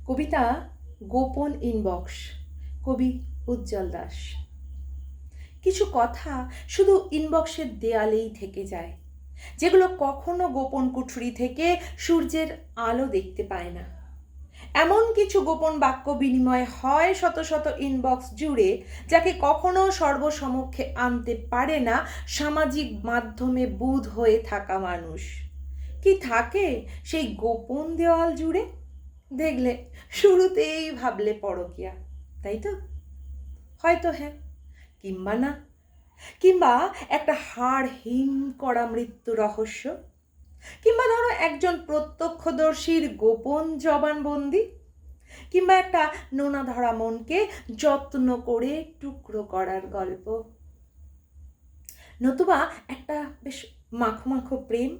কবিতা গোপন ইনবক্স, কবি উজ্জ্বল দাস। কিছু কথা শুধু ইনবক্সের দেয়ালেই থেকে যায়, যেগুলো কখনো গোপন কুঠুরি থেকে সূর্যের আলো দেখতে পায় না। এমন কিছু গোপন বাক্য বিনিময় হয় শত শত ইনবক্স জুড়ে, যাকে কখনো সর্বসমক্ষে আনতে পারে না সামাজিক মাধ্যমে বুঁদ হয়ে থাকা মানুষ। কি থাকে সেই গোপন দেওয়াল জুড়ে? দেখলে শুরুতেই ভাবলে পরকীয়া, তাই তো? হয়তো হ্যাঁ, কিংবা না, কিংবা একটা হাড় হিম করা মৃত্যু রহস্য, কিংবা ধরো একজন প্রত্যক্ষদর্শীর গোপন জবানবন্দি, কিংবা একটা নোনা ধরা মনকে যত্ন করে টুকরো করার গল্প, নতুবা একটা বেশ মাখো মাখো প্রেম,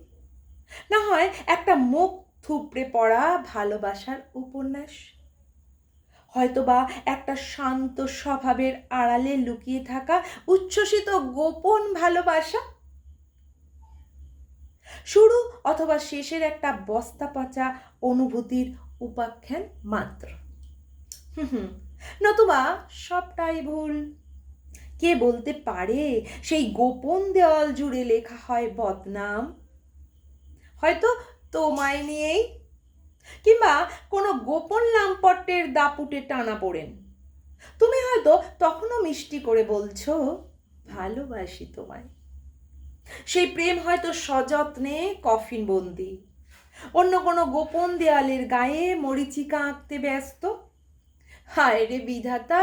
না হয় একটা মুখ থুবড়ে পড়া ভালোবাসার উপন্যাস, হয়তোবা একটা শান্ত স্বভাবের আড়ালে লুকিয়ে থাকা উচ্ছ্বসিত গোপন ভালোবাসা, শুরু অথবা শেষের একটা বস্তা পচা অনুভূতির উপাখ্যান মাত্র। নতুবা সবটাই ভুল। কে বলতে পারে সেই গোপন দেওয়াল জুড়ে লেখা হয় বদনাম? হয়তো তোমায় নিয়েই, কিংবা কোনো গোপন লাম্পটের দাপুটে টানা পড়েন। তুমি হয়তো তখনও মিষ্টি করে বলছো ভালোবাসি তোমায়। সেই প্রেম হয়তো সযত্নে কফিন বন্দি, অন্য কোনো গোপন দেয়ালের গায়ে মরিচিকা আঁকতে ব্যস্ত। হায় রে বিধাতা,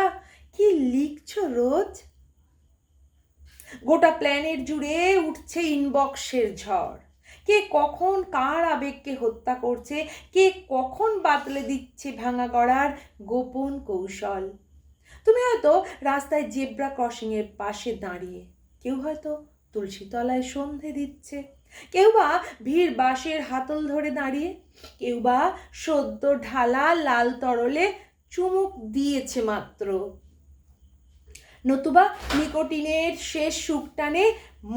কি লিখছো রোজ! গোটা প্ল্যানেট জুড়ে উঠছে ইনবক্সের ঝড়। কে কখন কার আবেগকে হত্যা করছে, কে কখন বাতলে দিচ্ছে ভাঙা গড়ার গোপন কৌশল। তুমি হয়তো রাস্তায় জেব্রা ক্রসিংয়ের পাশে দাঁড়িয়ে, কেউ হয়তো তুলসী তলায় সন্ধে দিচ্ছে, কেউ বা ভিড় বাসের হাতল ধরে দাঁড়িয়ে, কেউ বা সদ্য ঢালা লাল তরলে চুমুক দিয়েছে মাত্র, নতুবা নিকোটিনের শেষ সুখটানে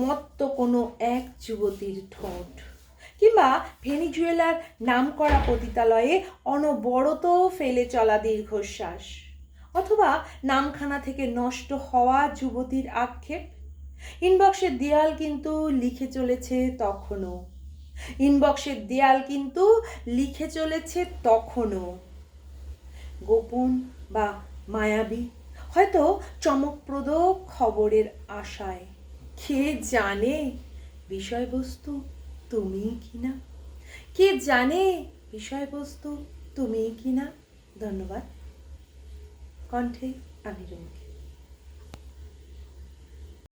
মত্ত কোনো এক যুবতীর ঠোঁট, কিংবা ভেনিজুয়েলার নামকরা পতিতালয়ে অনবরত ফেলে চলা দীর্ঘশ্বাস, অথবা নামখানা থেকে নষ্ট হওয়া যুবতীর আক্ষেপ। ইনবক্সের দেয়াল কিন্তু লিখে চলেছে তখনও, ইনবক্সের দেয়াল কিন্তু লিখে চলেছে তখনও গোপন বা মায়াবী, হয়তো চমকপ্রদ খবরের আশায়। কে জানে বিষয়বস্তু তুমিই কিনা? কে জানে বিষয়বস্তু তুমিই কিনা? ধন্যবাদ। কণ্ঠে আমি রুমকি।